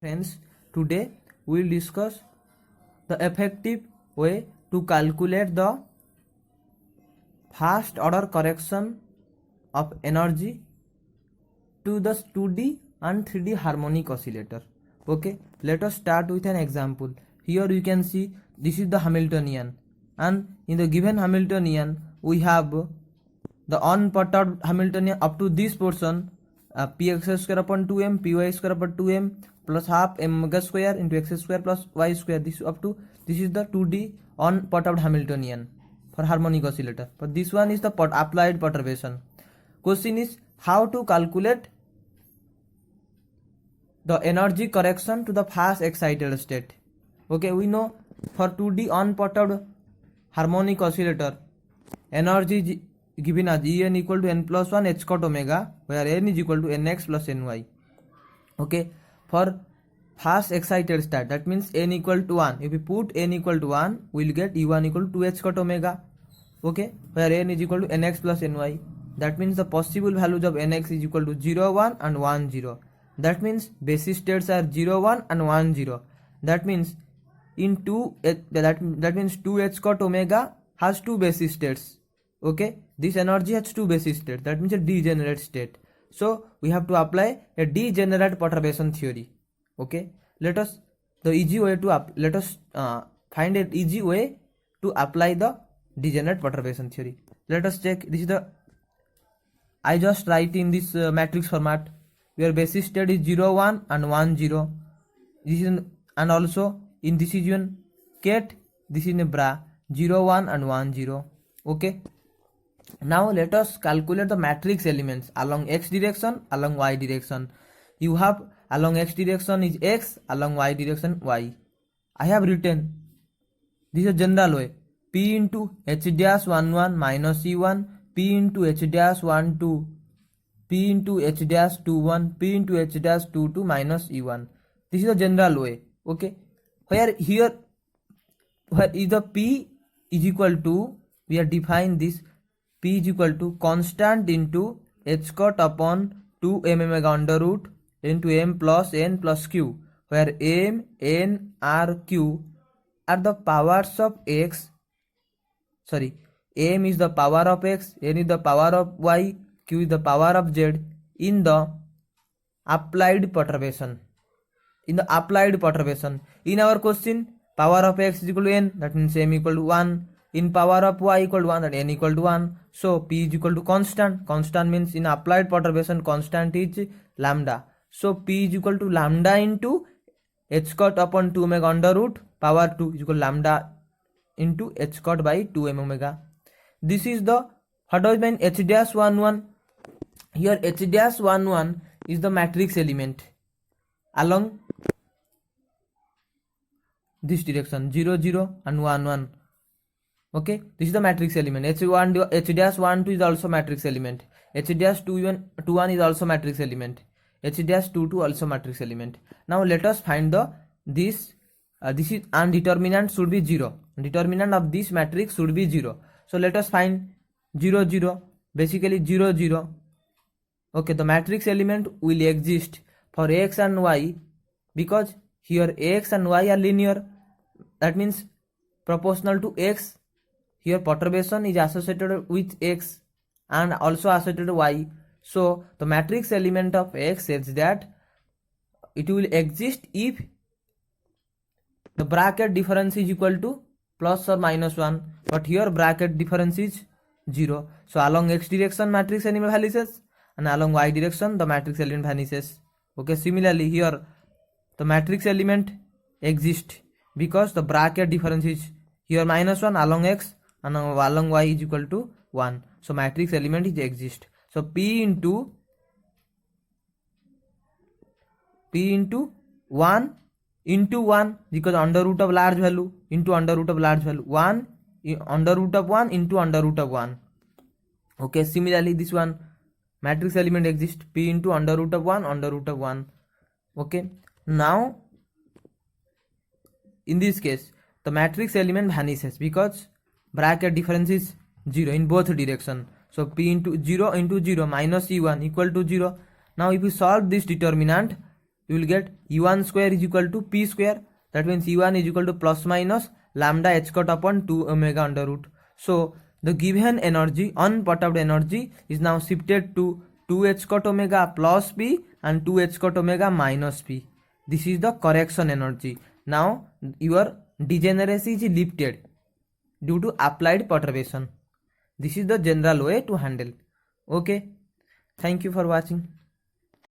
Friends, today we will discuss the effective way to calculate the first order correction of energy to the 2D and 3D harmonic oscillator. Okay, let us start with an example. Here you can see this is the Hamiltonian, and in the given Hamiltonian we have the unperturbed Hamiltonian up to this portion, px square upon 2m, py square upon 2m plus half m omega square into x square plus y square. This up to this is the 2D unperturbed Hamiltonian for harmonic oscillator. But this one is the applied perturbation. Question is how to calculate the energy correction to the fast excited state. Okay, we know for 2D unperturbed harmonic oscillator, energy given as En equal to n plus 1 h cot omega, where n is equal to nx plus ny. Okay, for fast excited state, that means n equal to 1. If we put n equal to 1, we will get E1 equal to 2 h cot omega. Okay, where n is equal to nx plus ny. That means the possible values of nx is equal to 0, 1 and 1, 0. That means basis states are 0, 1 and 1, 0. That means in 2 that means 2 h cot omega has two basis states. Okay, this energy has two basis states. That means a degenerate state. So we have to apply a degenerate perturbation theory. Okay, let us find an easy way to apply the degenerate perturbation theory. Let us check. This is the I just write in this matrix format where basis state is 0, 1 and 1, 0. This is and also in this is in ket, this is in bra 0, 1 and 1, 0. Okay, now let us calculate the matrix elements along x direction, along y direction. You have along x direction is x, along y direction y. I have written this is a general way: p into h dash 1 1 minus e1, p into h dash 1 2, p into h dash 2 1, p into h dash 2 2 minus e1. This is a general way. Okay, where is the p is equal to, we are define this p is equal to constant into h cot upon 2 m omega under root into m plus n plus q, where m, n, r, q are the powers of x. Sorry, m is the power of x, n is the power of y, q is the power of z in the applied perturbation. In the applied perturbation, in our question, power of x is equal to n, that means m equal to 1. In power of y equal to 1, that n equal to 1. So p is equal to constant. Constant means in applied perturbation constant is lambda. So p is equal to lambda into h cot upon 2 omega under root power 2 is equal to lambda into h cot by 2 m omega. This is the what does mean h dash 1 1. Here h dash 1 1 is the matrix element along this direction 0 0 and 1 1. Okay, this is the matrix element. h1 h dash 1 2 is also matrix element. h dash 2 1 is also matrix element. h dash 2 2 also matrix element. Now let us find the this is, and determinant should be 0. Determinant of this matrix should be 0. So let us find 0 0, basically 0 0. Okay, the matrix element will exist for x and y because here x and y are linear. That means proportional to x. Here perturbation is associated with x and also associated with y. So the matrix element of x says that it will exist if the bracket difference is equal to plus or minus 1. But here bracket difference is 0. So along x direction matrix element vanishes and along y direction the matrix element vanishes. Okay, similarly here the matrix element exists because the bracket difference is here minus 1 along x and along y is equal to 1. So matrix element is exist. So p into 1 into 1 because under root of large value into under root of large value 1 under root of 1 into under root of 1. Okay, similarly this one matrix element exists p into under root of 1 under root of 1. Okay, now in this case the matrix element vanishes because bracket difference is 0 in both direction. So p into 0 minus e1 equal to 0. Now if we solve this determinant, you will get u1 square is equal to p square. That means u1 is equal to plus minus lambda h cot upon 2 omega under root. So the given energy, unperturbed energy, is now shifted to 2h cot omega plus p and 2h cot omega minus p. This is the correction energy. Now your degeneracy is lifted due to applied perturbation. This is the general way to handle. Okay, thank you for watching.